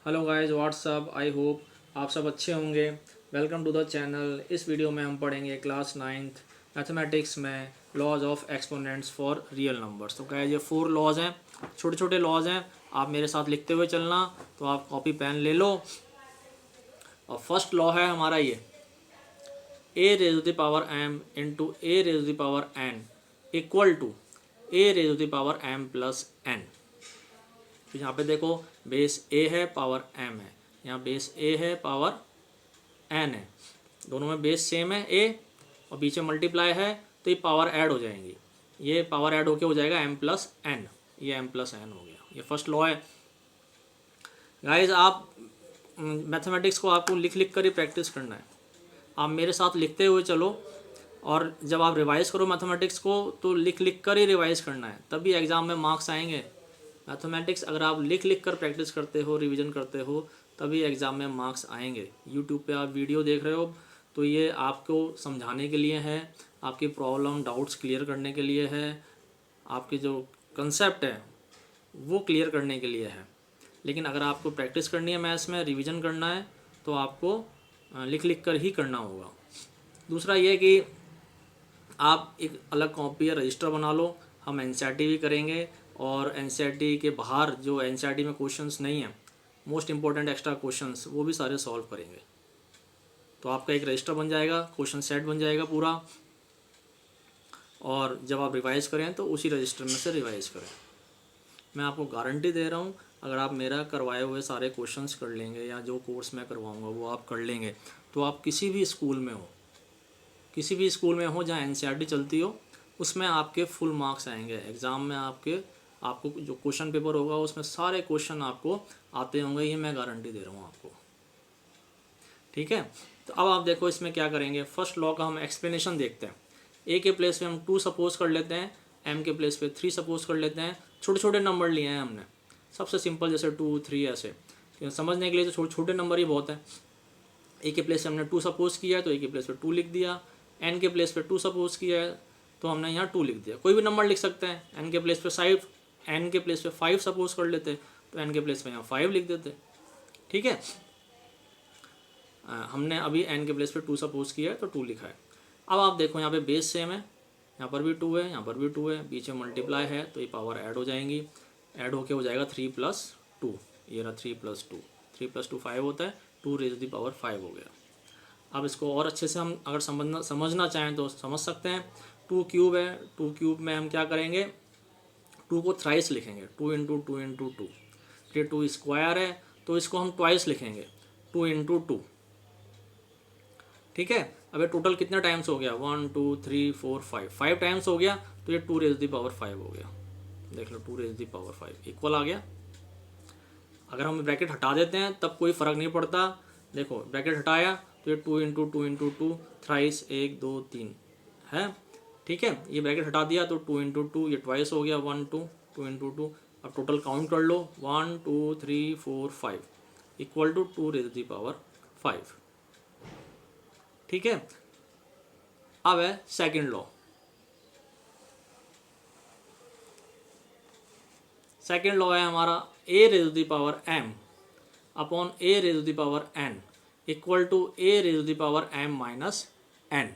Hello guys, what's up. I hope आप सब अच्छे होंगे। Welcome to the channel. इस वीडियो में हम पढ़ेंगे क्लास 9th मैथमेटिक्स में laws of exponents for real numbers. तो गाइस ये 4 लॉज हैं, छोटे छोटे लॉज हैं। आप मेरे साथ लिखते हुए चलना। तो आप कॉपी पेन ले लो। और फर्स्ट लॉ है हमारा ये, a raise to the power m into a raise to the power n equal to a raise to the power m plus n. तो यहाँ पे देखो, बेस ए है, पावर एम है। यहाँ बेस ए है, पावर एन है। दोनों में बेस सेम है ए, और बीच में मल्टीप्लाई है, तो ये पावर ऐड हो जाएंगी। ये पावर ऐड होके हो जाएगा एम प्लस एन। ये एम प्लस एन हो गया। ये फर्स्ट लॉ है। गाइज आप मैथमेटिक्स को आपको लिख लिख कर ही प्रैक्टिस करना है। आप मेरे साथ लिखते हुए चलो, और जब आप रिवाइज़ करो मैथमेटिक्स को तो लिख लिख कर ही रिवाइज़ करना है, तभी एग्ज़ाम में मार्क्स आएंगे। मैथमेटिक्स अगर आप लिख लिख कर प्रैक्टिस करते हो, रिवीजन करते हो, तभी एग्ज़ाम में मार्क्स आएंगे। यूट्यूब पे आप वीडियो देख रहे हो तो ये आपको समझाने के लिए है, आपकी प्रॉब्लम डाउट्स क्लियर करने के लिए है, आपके जो कंसेप्ट है वो क्लियर करने के लिए है। लेकिन अगर आपको प्रैक्टिस करनी है, मैथ्स में रिवीजन करना है, तो आपको लिख लिख कर ही करना होगा। दूसरा ये कि आप एक अलग कॉपी या रजिस्टर बना लो। हम एनसीईआरटी भी करेंगे, और एनसीईआरटी के बाहर जो एनसीईआरटी में क्वेश्चंस नहीं हैं, मोस्ट इंपॉर्टेंट एक्स्ट्रा क्वेश्चंस, वो भी सारे सॉल्व करेंगे। तो आपका एक रजिस्टर बन जाएगा, क्वेश्चन सेट बन जाएगा पूरा। और जब आप रिवाइज़ करें तो उसी रजिस्टर में से रिवाइज़ करें। मैं आपको गारंटी दे रहा हूँ, अगर आप मेरा करवाए हुए सारे क्वेश्चंस कर लेंगे, या जो कोर्स मैं करवाऊँगा वो आप कर लेंगे, तो आप किसी भी स्कूल में हो, किसी भी स्कूल में हो जहाँ एनसीईआरटी चलती हो, उसमें आपके फुल मार्क्स आएंगे एग्ज़ाम में। आपको जो क्वेश्चन पेपर होगा उसमें सारे क्वेश्चन आपको आते होंगे, ये मैं गारंटी दे रहा हूँ आपको। ठीक है, तो अब आप देखो इसमें क्या करेंगे। फर्स्ट लॉ का हम एक्सप्लेनेशन देखते हैं। ए के प्लेस पे हम 2 सपोज कर लेते हैं, एम के प्लेस पे 3 सपोज कर लेते हैं। छोटे छोटे नंबर लिए हैं हमने, सबसे सिंपल, जैसे 2, 3 ऐसे। समझने के लिए तो छोटे छोटे नंबर ही बहुत है। ए के प्लेस पे हमने 2 सपोज किया है तो ए के प्लेस पे 2 लिख दिया। एन के प्लेस पे 2 सपोज किया है तो हमने यहाँ 2 लिख दिया। कोई भी नंबर लिख सकते हैं। एन के प्लेस पे 5 सपोज कर लेते तो एन के प्लेस पे यहाँ 5 लिख देते। ठीक है, हमने अभी एन के प्लेस पे 2 सपोज किया है तो 2 लिखा है। अब आप देखो, यहाँ पे बेस सेम है, यहाँ पर भी 2 है, यहाँ पर भी 2 है, बीच में मल्टीप्लाई है, तो ये पावर ऐड हो जाएंगी। ऐड होके हो जाएगा 3 + 2। ये रहा 3 + 2। 3 + 2 5 होता है, 2 रेज़ टू द पावर 5 हो गया। अब इसको और अच्छे से हम अगर समझना चाहें तो समझ सकते हैं। 2 क्यूब है, 2 क्यूब में हम क्या करेंगे, 2 को थ्राइस लिखेंगे, 2 × 2 × 2। फिर 2 स्क्वायर है तो इसको हम ट्वाइस लिखेंगे, 2 × 2। ठीक है, अब ये टोटल कितने टाइम्स हो गया, 1 2 3 4 5 टाइम्स हो गया, तो ये 2 रेज़ टू द पावर 5 हो गया। देख लो, 2 raise to the power 5 equal आ गया। अगर हम ब्रैकेट हटा देते हैं तब कोई फ़र्क नहीं पड़ता। देखो, ब्रैकेट हटाया तो ये 2 × 2 × 2 थ्राइस 1 2 3 है। ठीक है, ये ब्रैकेट हटा दिया तो 2 × 2 ये ट्वाइस हो गया, 1 2 2 × 2। अब टोटल काउंट कर लो, 1 2 3 4 5 equal to 2 raise to the power 5। ठीक है, अब है सेकंड लॉ। सेकंड लॉ है हमारा, a raise to the power m upon A raise to the power n equal to a raise to the power m minus n.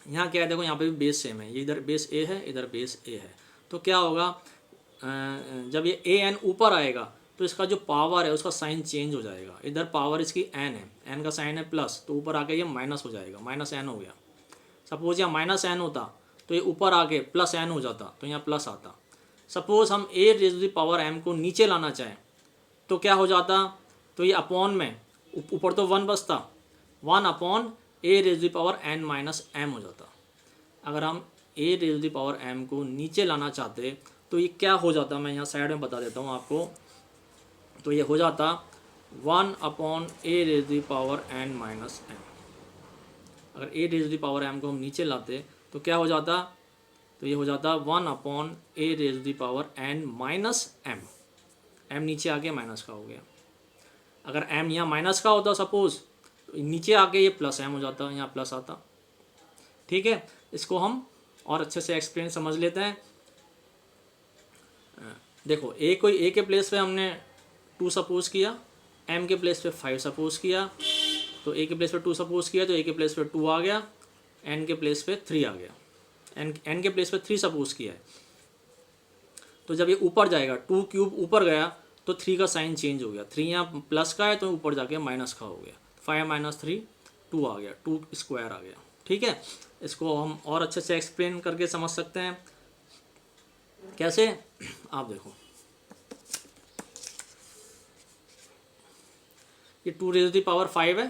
यहाँ क्या है, देखो यहाँ पे भी बेस सेम है, ये इधर बेस ए है, इधर बेस ए है। तो क्या होगा, जब ये ए एन ऊपर आएगा तो इसका जो पावर है उसका साइन चेंज हो जाएगा। इधर पावर इसकी एन है, एन का साइन है प्लस, तो ऊपर आके ये माइनस हो जाएगा, माइनस एन हो गया। सपोज यहाँ माइनस एन होता तो ये ऊपर आके प्लस एन हो जाता, तो यहाँ प्लस आता। सपोज हम a raise to the power m को नीचे लाना चाहें तो क्या हो जाता, तो ये अपॉन में ऊपर तो 1 बचता, 1 upon A raise to the power N minus m हो जाता। अगर हम a raise to the power m को नीचे लाना चाहते तो ये क्या हो जाता, मैं यहाँ साइड में बता देता हूँ आपको। तो ये हो जाता 1 upon A raise to the power N minus m. अगर a raise to the power m को हम नीचे लाते तो क्या हो जाता, तो ये हो जाता 1 upon A raise to the power N minus M. M नीचे आके माइनस का हो गया। अगर एम यहाँ माइनस का होता सपोज, तो नीचे आके ये प्लस एम हो जाता, यहाँ प्लस आता। ठीक है, इसको हम और अच्छे से एक्सप्लेन समझ लेते हैं। देखो, ए के प्लेस पे हमने 2 सपोज किया, m के प्लेस पे 5 सपोज किया, तो a के प्लेस पे 2 सपोज किया तो a के प्लेस पे 2 आ गया, n के प्लेस पे 3 आ गया, n के प्लेस पे 3 सपोज किया है। तो जब ये ऊपर जाएगा 2 क्यूब ऊपर गया तो 3 का साइन चेंज हो गया, 3 यहाँ प्लस का है तो ऊपर जाके माइनस का हो गया, 5 - 3 2 आ गया, 2 स्क्वायर आ गया। ठीक है, इसको हम और अच्छे से एक्सप्लेन करके समझ सकते हैं। कैसे, आप देखो, ये 2 रेज़ टू द पावर 5 है,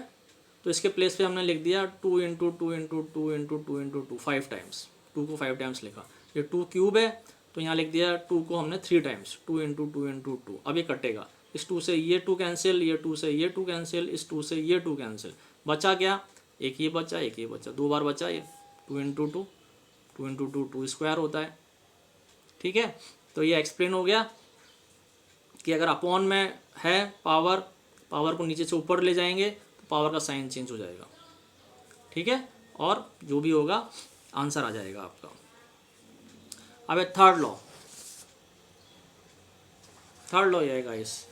तो इसके प्लेस पे हमने लिख दिया 2 × 2 × 2 × 2 × 2 5 टाइम्स, 2 को 5 टाइम्स लिखा। ये 2 क्यूब है तो यहाँ लिख दिया 2 को हमने 3 टाइम्स, 2 × 2 × 2। अब ये कटेगा, इस 2 से ये 2 कैंसिल, ये 2 से ये 2 कैंसिल, इस 2 से ये 2 कैंसिल, बचा क्या, एक ये बचा, एक ये बचा, 2 बार बचा ये, 2 × 2 2 × 2 2 स्क्वायर होता है। ठीक है, तो ये एक्सप्लेन हो गया कि अगर अपॉन में है पावर को नीचे से ऊपर ले जाएंगे तो पावर का साइन चेंज हो जाएगा। ठीक है, और जो भी होगा आंसर आ जाएगा आपका। अब थर्ड लॉ ये है गाइस,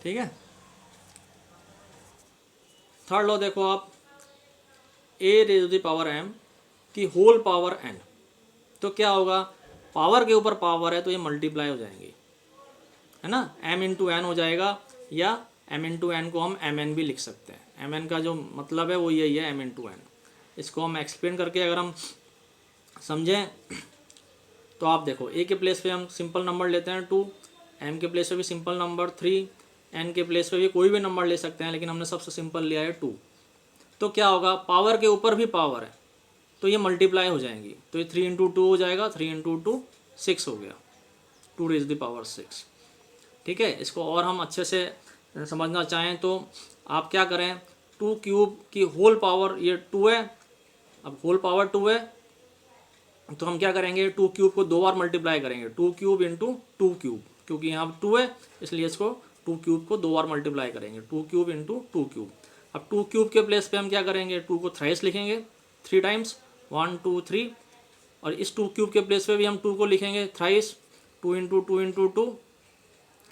ठीक है। थर्ड लॉ देखो आप, a raise to the power m की होल पावर n, तो क्या होगा, पावर के ऊपर पावर है तो ये मल्टीप्लाई हो जाएंगी, है ना, m × n हो जाएगा, या m × n को हम mn भी लिख सकते हैं। mn का जो मतलब है वो यही है, m × n। इसको हम एक्सप्लेन करके अगर हम समझें तो आप देखो, a के प्लेस पे हम सिंपल नंबर लेते हैं 2, m के प्लेस पे भी सिंपल नंबर 3, n के प्लेस पे भी कोई भी नंबर ले सकते हैं, लेकिन हमने सबसे सिंपल लिया है 2। तो क्या होगा, पावर के ऊपर भी पावर है तो ये मल्टीप्लाई हो जाएंगी, तो ये 3 × 2 हो जाएगा, 3 × 2 6 हो गया, 2 रेज़ टू द पावर 6। ठीक है, इसको और हम अच्छे से समझना चाहें तो आप क्या करें, 2 क्यूब की होल पावर ये 2 है, अब होल पावर 2 है तो हम क्या करेंगे, 2 क्यूब को 2 बार मल्टीप्लाई करेंगे, 2 क्यूब × 2 क्यूब, क्योंकि यहाँ 2 है इसलिए इसको 2 क्यूब को 2 बार मल्टीप्लाई करेंगे, 2 क्यूब × 2 क्यूब। अब 2 क्यूब के प्लेस पे हम क्या करेंगे, 2 को थ्राइस लिखेंगे, 3 टाइम्स, 1 2 3, और इस 2 क्यूब के प्लेस पे भी हम 2 को लिखेंगे थ्राइस, 2 × 2 × 2,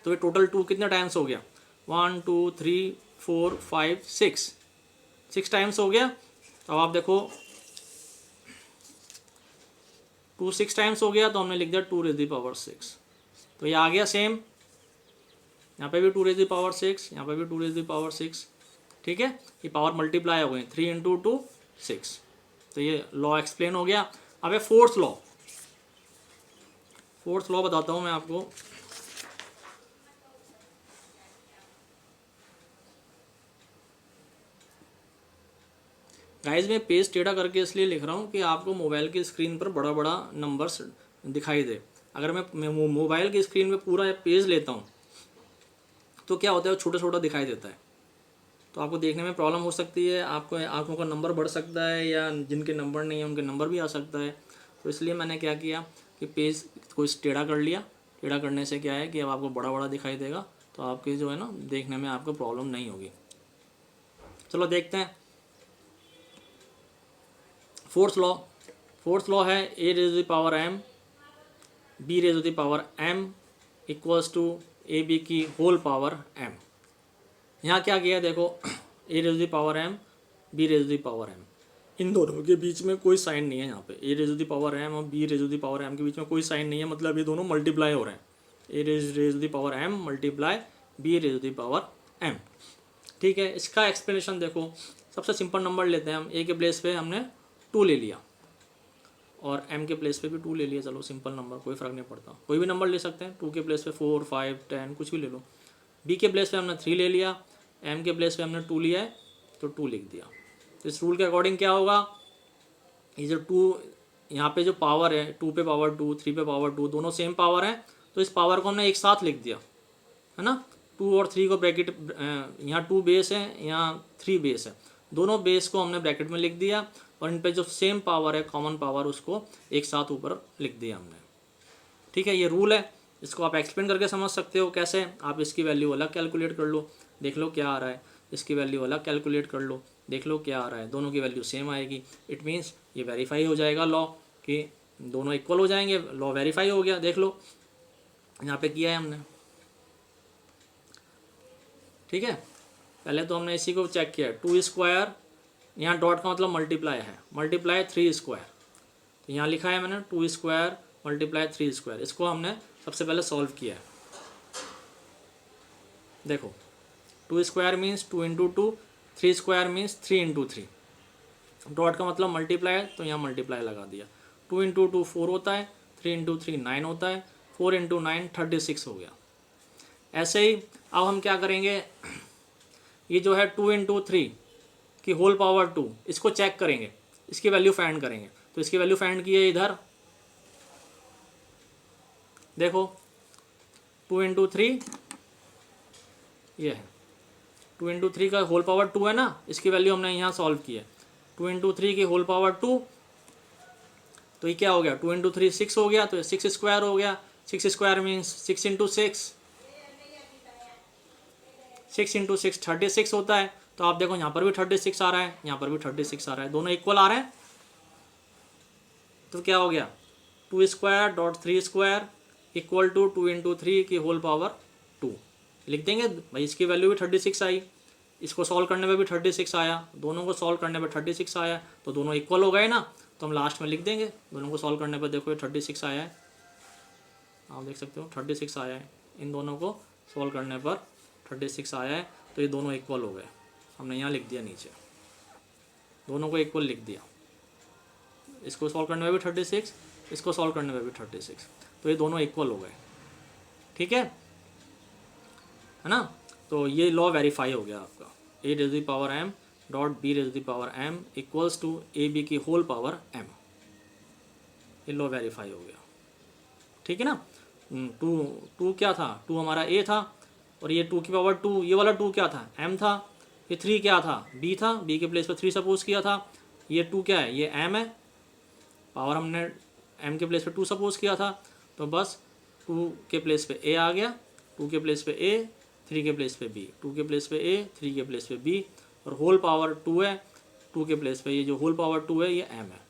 तो ये टोटल 2 कितने टाइम्स हो गया, 1 2 3 4 5 6 टाइम्स हो गया। अब आप देखो 2 6 टाइम्स हो गया तो हमने लिख दिया 2 रेज़ टू द पावर 6, तो ये आ गया सेम, यहाँ पे भी 2 रेज़ टू द पावर 6, यहाँ पे भी 2 रेज़ टू द पावर 6। ठीक है, ये पावर मल्टीप्लाई हो गई, 3 × 2 6, तो ये लॉ एक्सप्लेन हो गया। अब है फोर्थ लॉ बताता हूँ मैं आपको। गाइस मैं पेज टेढ़ा करके इसलिए लिख रहा हूँ कि आपको मोबाइल की स्क्रीन पर बड़ा बड़ा नंबर्स दिखाई दे। अगर मैं मोबाइल की स्क्रीन पे पूरा पेज लेता हूँ तो क्या होता है, वो छोटा छोटा दिखाई देता है, तो आपको देखने में प्रॉब्लम हो सकती है, आपको आँखों का नंबर बढ़ सकता है, या जिनके नंबर नहीं है उनके नंबर भी आ सकता है। तो इसलिए मैंने क्या किया कि पेज को टेढ़ा कर लिया। टेढ़ा करने से क्या है कि अब आपको बड़ा बड़ा दिखाई देगा, तो आपके जो है ना देखने में आपको प्रॉब्लम नहीं होगी। चलो देखते हैं फोर्थ लॉ है a raise to the power m b raise to the power m equals to A B की होल पावर m। यहाँ क्या किया देखो, a raise to the power m b raise to the power m, इन दोनों के बीच में कोई साइन नहीं है। यहाँ पे a raise to the power m और b raise to the power m के बीच में कोई साइन नहीं है, मतलब ये दोनों मल्टीप्लाई हो रहे हैं, a raise to the power m multiply b raise to the power m। ठीक है, इसका एक्सप्लेनेशन देखो, सबसे सिंपल नंबर लेते हैं हम, a के प्लेस पे हमने 2 ले लिया और m के प्लेस पे भी 2 ले लिया, चलो सिंपल नंबर, कोई फ़र्क नहीं पड़ता, कोई भी नंबर ले सकते हैं, 2 के प्लेस पे 4 5 10 कुछ भी ले लो। b के प्लेस पे हमने 3 ले लिया, m के प्लेस पे हमने 2 लिया है तो 2 लिख दिया। तो इस रूल के अकॉर्डिंग क्या होगा, ये जो 2 यहाँ पे जो पावर है, 2 पे पावर 2 3 पे पावर 2 दोनों सेम पावर है, तो इस पावर को हमने एक साथ लिख दिया, है ना। 2 और 3 को ब्रैकेट, यहाँ 2 बेस है, यहाँ 3 बेस है, दोनों बेस को हमने ब्रैकेट में लिख दिया, और इन पे जो सेम पावर है, कॉमन पावर, उसको एक साथ ऊपर लिख दिया हमने। ठीक है, ये रूल है, इसको आप एक्सप्लेन करके समझ सकते हो। कैसे, आप इसकी वैल्यू अलग कैलकुलेट कर लो, देख लो क्या आ रहा है, इसकी वैल्यू अलग कैलकुलेट कर लो, देख लो क्या आ रहा है, दोनों की वैल्यू सेम आएगी। इट मीन्स ये वेरीफाई हो जाएगा लॉ कि दोनों इक्वल हो जाएंगे, लॉ वेरीफाई हो गया। देख लो यहाँ पे किया है हमने, ठीक है। पहले तो हमने इसी को चेक किया, 2 स्क्वायर, यहाँ डॉट का मतलब मल्टीप्लाई है, मल्टीप्लाई 3 स्क्वायर, तो यहाँ लिखा है मैंने 2 स्क्वायर मल्टीप्लाई 3 स्क्वायर। इसको हमने सबसे पहले सॉल्व किया है। देखो 2 square means 2 into 2, 3 square means 3 into 3, dot का मतलब मल्टीप्लाई है तो यहाँ मल्टीप्लाई लगा दिया। 2 इंटू 2 4 होता है, 3 इंटू 3 9 होता है, 4 इंटू 9 36 हो गया। ऐसे ही अब हम क्या करेंगे, ये जो है 2 इंटू 3 की होल पावर 2, इसको चेक करेंगे, इसकी वैल्यू फाइंड करेंगे। तो इसकी वैल्यू फाइंड की है इधर, देखो 2 इंटू 3 ये है, 2 इंटू 3 का होल पावर 2 है ना, इसकी वैल्यू हमने यहाँ सॉल्व की है। 2 इंटू 3 की होल पावर 2, तो ये क्या हो गया, 2 इंटू 3 6 हो गया, तो 6 स्क्वायर हो गया। 6 स्क्वायर मीन्स 6 इंटू 6, 6 इंटू 6 36 होता है। तो आप देखो यहाँ पर भी 36 आ रहा है, यहाँ पर भी 36 आ रहा है, दोनों इक्वल आ रहे हैं। तो क्या हो गया, 2 square dot 3 square equal to 2 into 3 की होल पावर 2 लिख देंगे भाई। इसकी वैल्यू भी 36 आई, इसको सॉल्व करने पे भी 36 आया, दोनों को सॉल्व करने पे 36 आया, तो दोनों इक्वल हो गए ना। तो हम लास्ट में लिख देंगे, दोनों को सॉल्व करने पर देखो ये 36 आया है, आप देख सकते हो 36 आया है, इन दोनों को सॉल्व करने पर 36 आया है, तो ये दोनों इक्वल हो गए। हमने यहाँ लिख दिया नीचे, दोनों को इक्वल लिख दिया, इसको सॉल्व करने में भी 36, इसको सॉल्व करने में भी 36, तो ये दोनों इक्वल हो गए, ठीक है ना। तो ये लॉ वेरीफाई हो गया आपका, a raise to the power m dot b raise to the power m equals to ab की होल पावर m, ये लॉ वेरीफाई हो गया, ठीक है ना। 2 क्या था, 2 हमारा a था, और ये 2 की पावर 2, ये वाला 2 क्या था, m था, ये 3 क्या था, b था, b के प्लेस पर 3 सपोज किया था। ये 2 क्या है, ये m है, पावर हमने m के प्लेस पे 2 सपोज किया था, तो बस 2 के प्लेस पे a आ गया, 2 के प्लेस पे a, 3 के प्लेस पे b, 2 के प्लेस पे a, 3 के प्लेस पे b, और होल पावर 2 है, 2 के प्लेस पे ये जो होल पावर 2 है ये m है,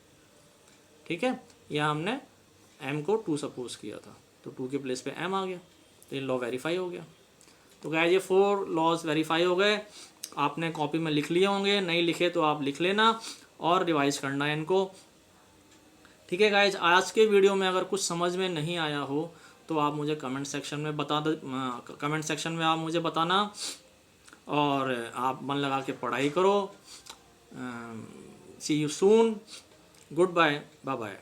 ठीक है। यहाँ हमने m को 2 सपोज किया था, तो 2 के प्लेस पे m आ गया, तो ये लॉ वेरीफाई हो गया। तो गाइस ये 4 लॉज वेरीफाई हो गए, आपने कॉपी में लिख लिए होंगे, नहीं लिखे तो आप लिख लेना और रिवाइज करना है इनको, ठीक है गाइज। आज के वीडियो में अगर कुछ समझ में नहीं आया हो तो आप मुझे कमेंट सेक्शन में कमेंट सेक्शन में आप मुझे बताना, और आप मन लगा के पढ़ाई करो। See you soon, good bye, bye bye.